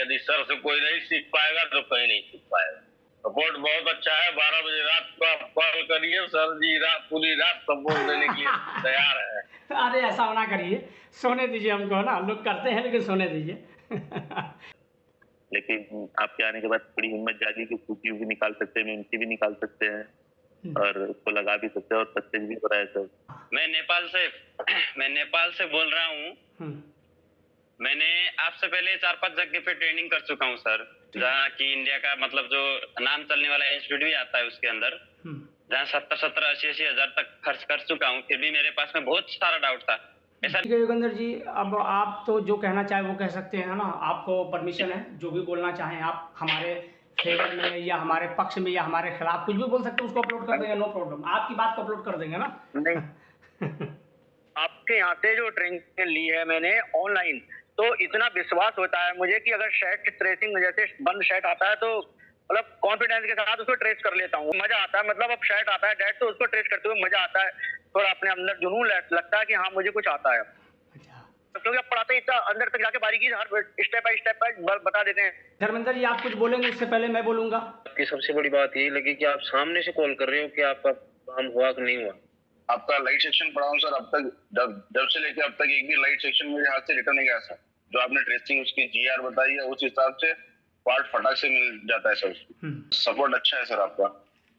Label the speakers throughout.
Speaker 1: यदि सर से कोई नहीं सीख पाएगा तो कहीं नहीं सीख पाएगा। सपोर्ट बहुत अच्छा है। 12 बजे रात को आप कॉल करिए, सर जी पूरी रात सपोर्ट देने के लिए तैयार है।
Speaker 2: अरे ऐसा होना करिए, सोने दीजिए हमको ना, लोग करते हैं लेकिन सोने दीजिए।
Speaker 3: लेकिन आपके आने के बाद थोड़ी हिम्मत जागी कि स्कूटी भी निकाल सकते हैं, मेमसी भी निकाल सकते हैं और उसको लगा भी सकते हैं और सक्सेस भी हो रहा है सर।
Speaker 4: मैं नेपाल से बोल रहा हूँ। मैंने आपसे पहले 4-5 जगह पे ट्रेनिंग कर चुका हूँ सर, जहाँ की इंडिया का मतलब जो नाम चलने वाला इंस्टीट्यूट भी आता है उसके अंदर, जहाँ 70-70, 80-80 हजार तक खर्च कर चुका हूँ, फिर भी मेरे पास में बहुत सारा डाउट था। ऐसा
Speaker 2: ठीक है योगेंद्र जी, अब आप तो जो कहना चाहे वो कह सकते हैं ना, आपको परमिशन है, जो भी बोलना चाहें आप हमारे फेवर में या हमारे पक्ष में या हमारे खिलाफ कुछ भी बोल सकते हैं, उसको अपलोड कर देंगे, नो प्रॉब्लम, आपकी बात को अपलोड कर देंगे ना।
Speaker 5: नहीं आपके यहाँ से जो ट्रेनिंग ली है मैंने ऑनलाइन, तो इतना विश्वास होता है मुझे कि अगर शर्ट ट्रेसिंग में जैसे बंद शर्ट आता है तो मतलब कॉन्फिडेंस के साथ उसको ट्रेस कर लेता हूँ, मजा आता है। मतलब अब शर्ट आता है डेट तो उसको ट्रेस करते हुए मजा आता है, थोड़ा अपने अंदर जुनून लगता है कि हाँ मुझे कुछ आता है। क्योंकि आप पढ़ाते ही इतना अंदर तक जाके बारीकी हर स्टेप बाय स्टेप बता देते हैं।
Speaker 2: धर्मेंद्र जी आप कुछ बोलेंगे, उससे पहले मैं बोलूंगा।
Speaker 3: आपकी सबसे बड़ी बात ये लगी कि आप सामने से कॉल कर रहे हो कि आपका काम हुआ कि नहीं हुआ।
Speaker 1: आपका लाइट सेक्शन पढ़ा हूँ सर, अब तक जब से लेके अब तक एक भी लाइट सेक्शन मेरे हाथ से रिटर्न नहीं गया सर। जो आपने ट्रेसिंग उसकी जीआर बताई है उस हिसाब से पार्ट फटाक से मिल जाता है सर। सपोर्ट अच्छा है सर आपका।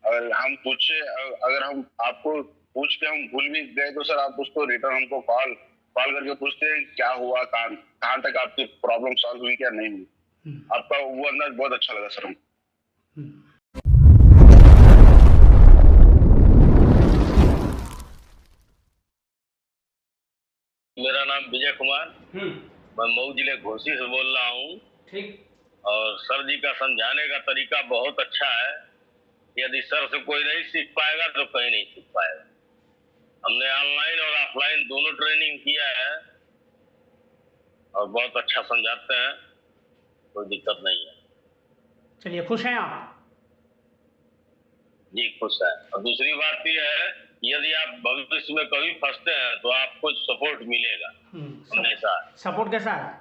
Speaker 1: अगर हम आपको पूछ के हम भूल भी गए तो सर आप उसको रिटर्न हमको कॉल करके पूछते हैं क्या हुआ, कहाँ तक आपकी प्रॉब्लम सॉल्व हुई क्या नहीं हुई। आपका वो अंदाज बहुत अच्छा लगा सर हमको। मेरा नाम विजय कुमार, मैं मऊ जिले घोसी से बोल रहा हूँ।
Speaker 2: ठीक।
Speaker 1: और सर जी का समझाने का तरीका बहुत अच्छा है। यदि सर से कोई नहीं सीख पाएगा तो कहीं नहीं सीख पाएगा। हमने ऑनलाइन और ऑफलाइन दोनों ट्रेनिंग किया है और बहुत अच्छा समझाते हैं, कोई दिक्कत नहीं है।
Speaker 2: चलिए, खुश हैं आप?
Speaker 1: जी खुश है। और दूसरी बात यह है, यदि आप भविष्य में कभी फंसते हैं तो आपको सपोर्ट मिलेगा हमेशा।
Speaker 2: सपोर्ट कैसा है?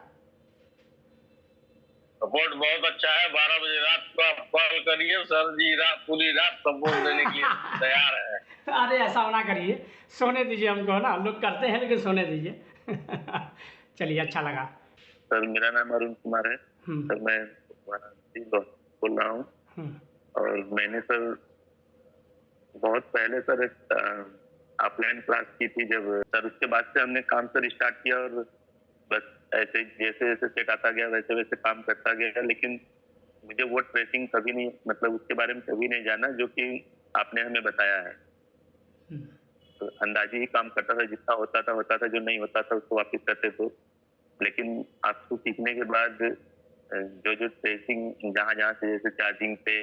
Speaker 1: सपोर्ट बहुत अच्छा है। 12 बजे रात को आप कॉल करिए, सर जी पूरी रात सपोर्ट देने के लिए तैयार है।
Speaker 2: अरे ऐसा होना करिए, सोने दीजिए हमको ना, लोग करते हैं लेकिन सोने दीजिए। चलिए, अच्छा लगा।
Speaker 3: सर मेरा नाम अरुण कुमार है सर, मैं वाराणसी बोल रहा हूँ और मैंने सर बहुत पहले सर ऑफलाइन क्लास की थी जब सर, उसके बाद से हमने काम सर स्टार्ट किया और बस ऐसे जैसे जैसे सेट आता गया वैसे वैसे काम करता गया। लेकिन मुझे वो ट्रेसिंग कभी नहीं, मतलब उसके बारे में कभी नहीं जाना जो कि आपने हमें बताया है। तो अंदाजी ही काम करता था, जितना होता था, जो नहीं होता था उसको वापिस करते थे। लेकिन आपको सीखने के बाद जो ट्रेसिंग जहाँ से जैसे चार्जिंग पे,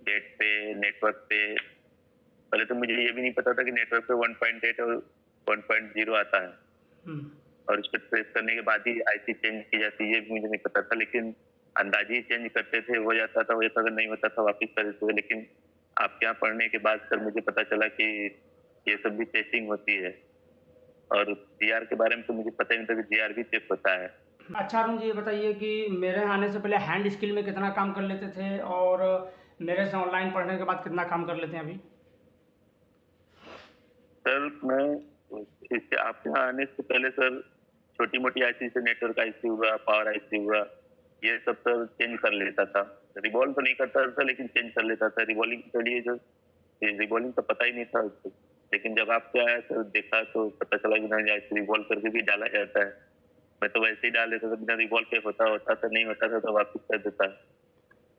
Speaker 3: डेट पे, नेटवर्क पे, पहले तो मुझे ये भी नहीं पता था कि नेटवर्क पे 1.8 और 1.0 आता है और इस पर ट्रेस करने के बाद ही आईसी चेंज की जाती है, ये भी मुझे नहीं पता था। लेकिन अंदाजी चेंज करते थे, हो जाता था, अगर नहीं होता था वापिस कर देते थे। लेकिन आपके यहाँ पढ़ने के बाद सर मुझे पता चला कि ये सब भी टेस्टिंग होती है और जीआर के बारे में तो मुझे पता ही नहीं था कि जीआर भी चेक होता है।
Speaker 2: अच्छा अरुण जी, ये बताइए कि मेरे आने से पहले हैंड स्किल में कितना काम कर लेते थे और मेरे से ऑनलाइन पढ़ने के बाद कितना काम कर लेते हैं अभी?
Speaker 3: सर मैं इससे आपके यहाँ आने से पहले सर छोटी मोटी आईसी से नेटवर्क आईसी हुआ, पावर आईसी हुआ, ये सब सर चेंज कर लेता था। रिवॉल्व तो नहीं करता था लेकिन चेंज कर लेता था। रिवॉल्विंग के लिए जो रिवॉल्विंग तो पता ही नहीं था उसको, लेकिन जब आप क्या है सर देखा तो पता चला कि नहीं आईसी रिवॉल्व करके भी डाला जाता है। मैं तो वैसे ही डाल देता था, बिना रिवॉल्व के होता था, नहीं होता था तो वापिस कर देता।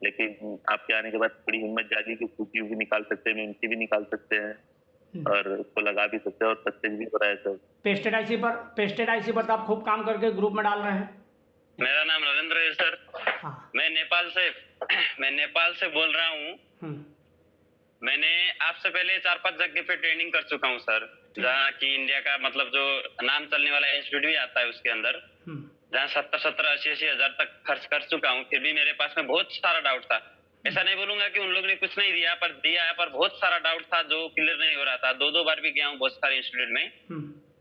Speaker 3: लेकिन आपके आने के बाद थोड़ी हिम्मत जागी कि स्कूटी भी निकाल सकते हैं, मेमसी भी निकाल सकते हैं और उसको लगा भी सकते हैं और सक्सेस भी हो रहा है सर।
Speaker 2: पेस्टेड आईसी पर तो आप खूब काम करके ग्रुप में डाल रहे हैं।
Speaker 4: मेरा नाम नरेंद्र है सर।
Speaker 2: हाँ।
Speaker 4: मैं नेपाल से बोल रहा हूँ। मैंने आपसे पहले 4-5 जगह पे ट्रेनिंग कर चुका हूँ सर, जहाँ की इंडिया का मतलब जो नाम चलने वाला इंस्टीट्यूट भी आता है उसके अंदर, जहाँ 70-70, 80-80 हजार तक खर्च कर चुका हूँ, फिर भी मेरे पास में बहुत सारा डाउट था। ऐसा नहीं बोलूंगा कि उन लोगों ने कुछ नहीं दिया, पर बहुत सारा डाउट था जो क्लियर नहीं हो रहा था। 2-2 बार भी गया हूँ बहुत सारे इंस्टीट्यूट में।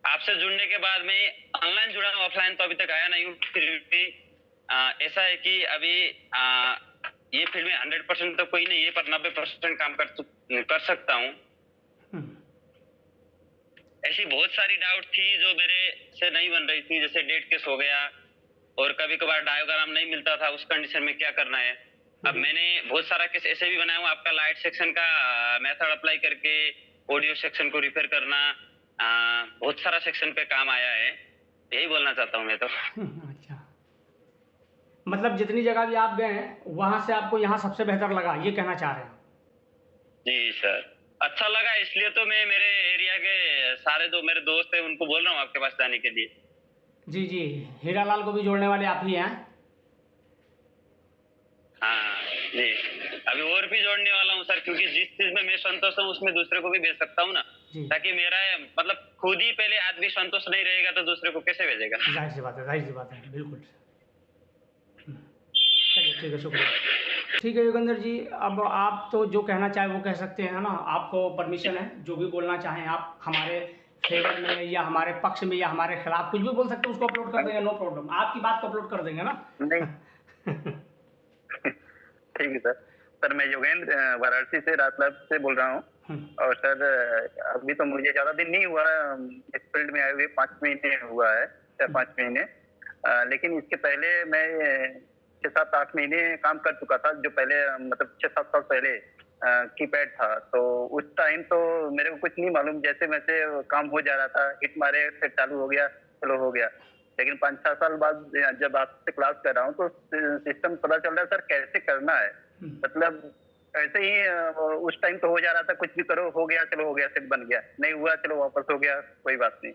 Speaker 4: आपसे जुड़ने के बाद में ऑनलाइन जुड़ा हूँ, ऑफलाइन तो अभी तक आया नहीं हूँ, फिर भी ऐसा है कि अभी ये फील्ड में 100% तो कोई नहीं है, पर 90% काम कर सकता हूँ। ऐसी बहुत सारी डाउट थी जो मेरे से नहीं बन रही थी, जैसे डेट केस हो गया, और कभी कभार डायोग्राम नहीं मिलता था, उस कंडीशन में क्या करना है। अब मैंने बहुत सारा केस ऐसे भी बनाया हूँ, आपका लाइट सेक्शन का मेथड अप्लाई करके ऑडियो सेक्शन को रिपेयर करना, बहुत सारा सेक्शन पे काम आया है। यही बोलना चाहता हूँ मैं तो।
Speaker 2: अच्छा, मतलब जितनी जगह भी आप गए हैं वहां से आपको यहाँ सबसे बेहतर लगा, ये कहना चाह रहे हैं?
Speaker 4: जी सर, अच्छा लगा, इसलिए तो मैं मेरे एरिया के सारे जो मेरे दोस्त हैं उनको बोल रहा हूँ आपके पास जाने के लिए।
Speaker 2: जी जी, हीरालाल को भी जोड़ने वाले आप ही हैं?
Speaker 4: हाँ जी, अभी और भी जोड़ने वाला हूँ सर, क्योंकि जिस चीज में मैं संतोष हूँ उसमें दूसरे को भी भेज सकता हूँ ना, ताकि मेरा मतलब खुद ही पहले आदमी संतोष नहीं रहेगा तो दूसरे को कैसे भेजेगा।
Speaker 2: जाहिर सी बात है, जाहिर सी बात है, बिल्कुल। चलिए ठीक है, शुक्रिया। ठीक है योगेंद्र जी, अब आप तो जो कहना चाहें वो कह सकते हैं ना, आपको परमिशन है, जो भी बोलना चाहें आप हमारे फेवर में या हमारे पक्ष में या हमारे खिलाफ कुछ भी बोल सकते हैं, उसको अपलोड कर देंगे, नो प्रॉब्लम, आपकी बात को अपलोड कर देंगे ना।
Speaker 3: नहीं ठीक है सर मैं योगेंद्र वाराणसी से रातलाब से बोल रहा हूँ। और सर अभी तो मुझे ज्यादा दिन नहीं हुआ इस फील्ड में आए हुए, 5 महीने हुआ है, 4-5 महीने। लेकिन इसके पहले मैं 6-7-8 महीने काम कर चुका था, जो पहले मतलब 6-7 साल पहले कीपैड था। तो उस टाइम तो मेरे को कुछ नहीं मालूम, जैसे वैसे काम हो जा रहा था, हिट मारे फिर चालू हो गया, चलो हो गया। लेकिन 5-6 साल बाद जब आपसे क्लास कर रहा हूँ तो सिस्टम पता चल रहा है सर कैसे करना है। मतलब ऐसे ही उस टाइम तो हो जा रहा था, कुछ भी करो हो गया, चलो हो गया, सेट बन गया, नहीं हुआ चलो वापस हो गया, कोई बात नहीं।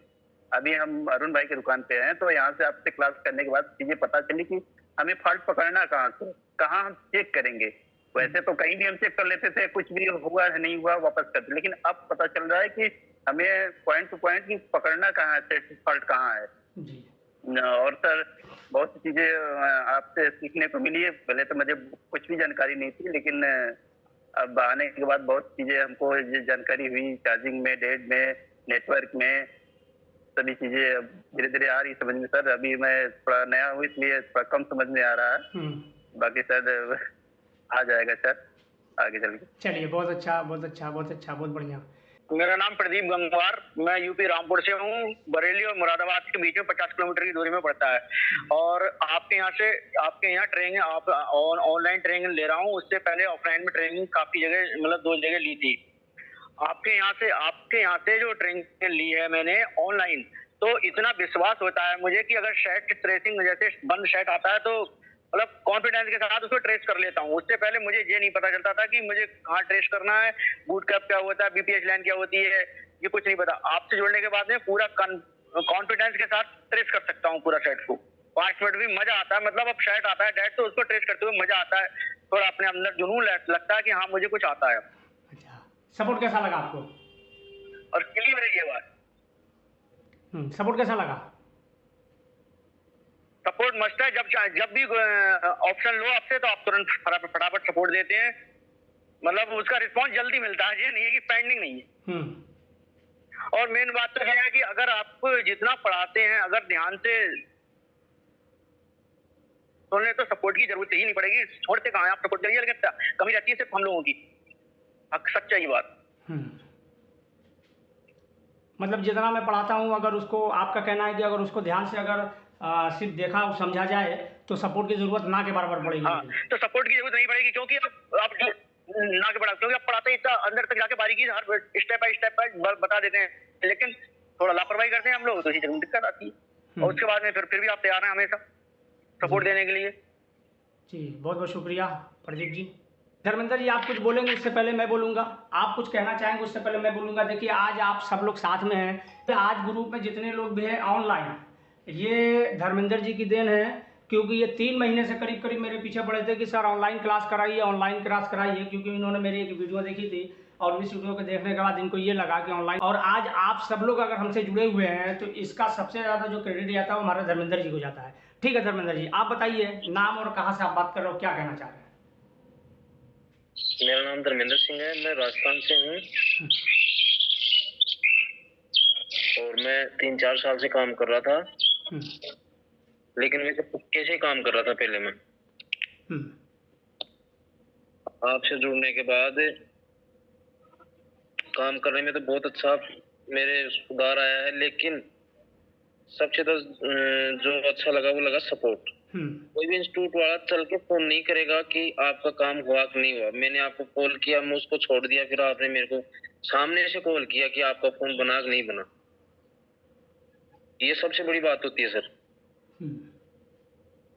Speaker 3: अभी हम अरुण भाई की दुकान पे हैं, तो यहाँ से आपसे क्लास करने के बाद चीजें पता चली कि हमें फॉल्ट पकड़ना कहाँ से, कहाँ हम चेक करेंगे। वैसे तो कहीं भी हम चेक कर लेते थे, कुछ भी हुआ नहीं हुआ वापस कर दे, लेकिन अब पता चल रहा है कि हमें पॉइंट टू पॉइंट की पकड़ना कहाँ है, फॉल्ट कहाँ है। और सर बहुत सी चीजें आपसे सीखने को मिली है, पहले तो मुझे कुछ भी जानकारी नहीं थी, लेकिन अब आने के बाद बहुत चीजें हमको ये जानकारी हुई, चार्जिंग में, डेट में, नेटवर्क में, सभी चीजें धीरे धीरे आ रही समझ में सर। अभी मैं थोड़ा नया हूँ इसलिए थोड़ा कम समझ में आ रहा है, बाकी सर आ जाएगा सर आगे चल के।
Speaker 2: चलिए बहुत अच्छा, बहुत अच्छा, बहुत अच्छा, बहुत बढ़िया।
Speaker 5: मेरा नाम प्रदीप गंगवार, मैं यूपी रामपुर से हूँ। बरेली और मुरादाबाद के बीच में 50 किलोमीटर की दूरी में पड़ता है। और आपके यहाँ ट्रेनिंग आप ऑनलाइन ट्रेनिंग ले रहा हूँ, उससे पहले ऑफलाइन में ट्रेनिंग काफी जगह मतलब 2 जगह ली थी। आपके यहाँ से जो ट्रेनिंग ली है मैंने ऑनलाइन, तो इतना विश्वास होता है मुझे कि अगर शर्ट ट्रेसिंग जैसे बंद शर्ट आता है तो मतलब कॉन्फिडेंस के साथ उसको ट्रेस कर लेता हूँ। उससे पहले मुझे ये नहीं पता चलता था कि मुझे कहाँ ट्रेस करना है, बूट कैप क्या होता है, बीपीएच लाइन क्या होती है, ये कुछ नहीं पता। आपसे जुड़ने के बाद में पूरा कॉन्फिडेंस के साथ ट्रेस कर सकता हूँ पूरा शर्ट को। 5 मिनट भी मजा आता है, मतलब अब शर्ट आता है डेट तो उसको ट्रेस करते हुए मजा आता है, थोड़ा अपने अंदर जुनून लगता है कि हाँ मुझे कुछ आता है।
Speaker 2: अच्छा, सपोर्ट कैसा लगा आपको?
Speaker 5: और क्लियर है ये बात।
Speaker 2: सपोर्ट कैसा लगा?
Speaker 5: सपोर्ट मस्ट है, जब भी ऑप्शन लो आपसे तो आप तुरंत फटाफट सपोर्ट देते हैं, मतलब उसका रिस्पांस जल्दी मिलता है, ये नहीं है कि पेंडिंग नहीं है। और मेन बात तो यह है कि अगर आप जितना पढ़ाते हैं अगर ध्यान से सुन ले तो सपोर्ट की जरूरत ही नहीं पड़ेगी। छोड़ते कहाँ आप सपोर्ट करिए, लेकिन कमी रहती है सिर्फ हम लोगों की, सच्चाई बात।
Speaker 2: मतलब जितना मैं पढ़ाता हूँ, अगर उसको, आपका कहना है कि अगर उसको ध्यान से अगर सिर्फ देखा और समझा जाए तो सपोर्ट की जरूरत ना के बराबर पड़ेगी।
Speaker 5: हाँ, तो सपोर्ट की जरूरत नहीं पड़ेगी, क्योंकि आप ना के बराबर, क्योंकि आप पढ़ाते इतना अंदर तक जाके बारीकी से हर स्टेप बाय स्टेप बता देते हैं, लेकिन थोड़ा लापरवाही करते हैं हम लोग तो इसी जरूर दिक्कत आती है। और उसके बाद में फिर भी आप तैयार हैं हमेशा सपोर्ट देने के लिए।
Speaker 2: जी बहुत बहुत शुक्रिया प्रदीप जी। धर्मेंद्र जी आप कुछ बोलेंगे उससे पहले मैं बोलूँगा, आप कुछ कहना चाहेंगे उससे पहले मैं बोलूँगा? देखिए आज आप सब लोग साथ में हैं, तो आज ग्रुप में जितने लोग भी हैं ऑनलाइन, ये धर्मेंद्र जी की देन है, क्योंकि ये 3 महीने से करीब करीब मेरे पीछे पड़े थे कि सर ऑनलाइन क्लास कराइए, ऑनलाइन क्लास कराइए, क्योंकि इन्होंने मेरी एक वीडियो देखी थी और इस वीडियो को देखने के बाद इनको ये लगा कि ऑनलाइन, और आज आप सब लोग अगर हमसे जुड़े हुए हैं तो इसका सबसे ज़्यादा जो क्रेडिट जाता है वो हमारे धर्मेंद्र जी को जाता है। ठीक है धर्मेंद्र जी, आप बताइए नाम और कहाँ से आप बात कर रहे हो, क्या कहना चाह रहे हैं?
Speaker 6: मेरा नाम धर्मेंद्र सिंह है, मैं राजस्थान से हूँ और मैं 3-4 साल से काम कर रहा था। लेकिन वैसे पुक्के से ही काम कर रहा था पहले मैं। आपसे जुड़ने के बाद काम करने में तो बहुत अच्छा मेरे सुधार आया है, लेकिन सबसे तो जो अच्छा लगा वो लगा सपोर्ट। कोई भी इंस्टीट्यूट वाला चल के फोन नहीं करेगा कि आपका काम हुआ कि नहीं हुआ। मैंने आपको कॉल किया, मैं उसको छोड़ दिया, फिर आपने मेरे को सामने से कॉल किया कि आपका फोन बना कि नहीं बना। ये सबसे बड़ी बात होती है सर।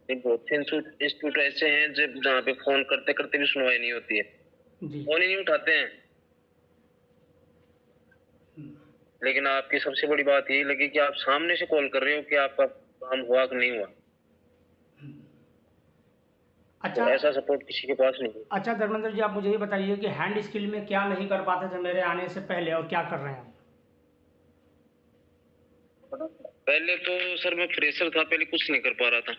Speaker 6: बहुत से इंस्टीट्यूट ऐसे हैं जब जहाँ पे फोन करते करते भी सुनवाई नहीं होती है, फोन ही नहीं उठाते हैं। लेकिन आपकी सबसे बड़ी बात यही लगी कि आप सामने से कॉल कर रहे हो कि आपका काम हुआ कि नहीं हुआ।
Speaker 2: अच्छा,
Speaker 6: तो ऐसा सपोर्ट किसी के पास नहीं।
Speaker 2: अच्छा धर्मेंद्र जी, आप मुझे ये बताइए कि हैंड स्किल में क्या नहीं कर पाते थे मेरे आने से पहले और क्या कर रहे हैं?
Speaker 6: पहले तो सर मैं फ्रेशर था, पहले कुछ नहीं कर पा रहा था।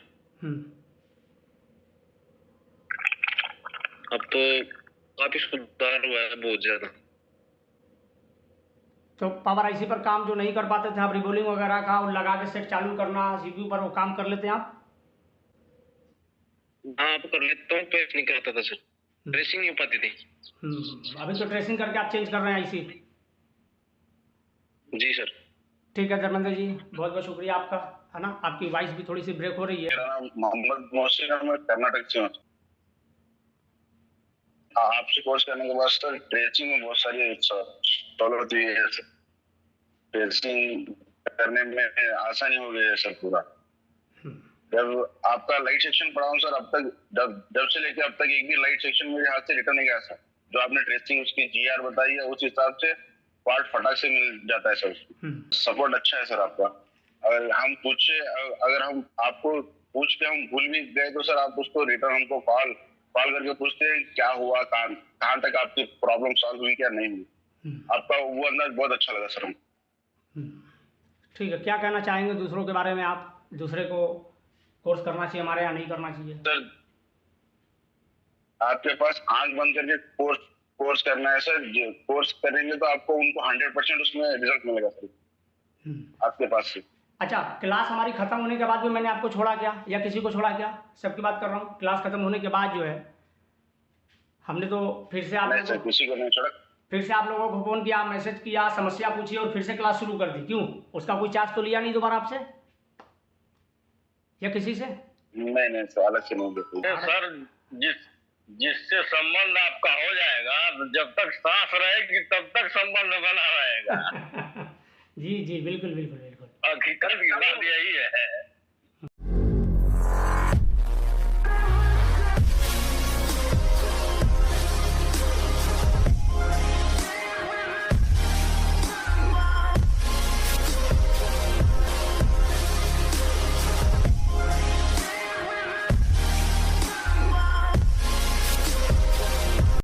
Speaker 6: अब तो काफी सुधार हुआ है, बहुत ज्यादा।
Speaker 2: तो पावर आईसी पर काम जो नहीं कर पाते थे आप, रिबोलिंग वगैरह का लगा के सेट चालू करना, सीपीयू पर वो काम कर लेते हैं आप?
Speaker 6: हाँ, आप कर लेता हूँ, ट्रेस नहीं करता था सर, ट्रेसिंग नहीं हो पाती थी।
Speaker 2: अभी तो ट्रेसिंग करके आप चेंज कर रहे हैं आईसी?
Speaker 6: जी सर।
Speaker 2: ठीक है धर्मेंद्र जी, बहुत बहुत शुक्रिया आपका, है ना। आपकी वॉइस भी थोड़ी सी ब्रेक हो रही है।
Speaker 7: मेरा नाम मोहम्मद मोहसिन है, मैं कर्नाटक से हूँ। आपसे कोर्स करने के बाद सर ट्रेसिंग में बहुत सारी सॉल्व होती है। ट्रेसिंग करने में आसानी हो गई है सर पूरा। जब आपका लाइट सेक्शन पढ़ा हूँ सर, अब तक जब से लेके अब तक एक भी लाइट सेक्शन मेरे हाथ से रिटर्न नहीं गया सर। जो आपने ट्रेसिंग उसकी जीआर बताई है उस हिसाब से पार्ट फटाक से मिल जाता है सर। सपोर्ट अच्छा है सर आपका। अगर हम आपको पूछ के हम भूल भी गए तो सर आप उसको रिटर्न हमको कॉल करके पूछते हैं क्या हुआ, कहाँ तक आपकी प्रॉब्लम सॉल्व हुई क्या नहीं हुई। आपका वो अंदाज बहुत अच्छा लगा सर हमको।
Speaker 2: ठीक है, क्या कहना चाहेंगे दूसरों के बारे में आप? दूसरे को कोर्स करना चाहिए हमारे यहाँ, नहीं करना चाहिए?
Speaker 7: सर आपके पास आंख बंद करके कोर्स करना है सर। कोर्स करेंगे तो आपको उनको 100% उसमें रिजल्ट मिलेगा सर आपके पास से।
Speaker 2: अच्छा, क्लास हमारी खत्म होने के बाद भी मैंने आपको छोड़ा क्या या किसी को छोड़ा क्या? सबकी बात कर रहा हूँ। क्लास खत्म होने के बाद जो है हमने तो फिर से
Speaker 7: किसी को नहीं छोड़ा।
Speaker 2: फिर से आप लोगों को फोन किया, मैसेज किया, समस्या पूछी और फिर से क्लास शुरू कर दी। क्यों? उसका कोई चार्ज तो लिया नहीं दोबारा आपसे या किसी से?
Speaker 7: नहीं सर, अलग से नहीं देते
Speaker 1: सर। जिससे संबंध आपका हो जाएगा, जब तक सांस रहेगी तब तक संबंध बना रहेगा।
Speaker 2: जी बिल्कुल बिल्कुल बिल्कुल,
Speaker 1: हकीकत की बात यही है।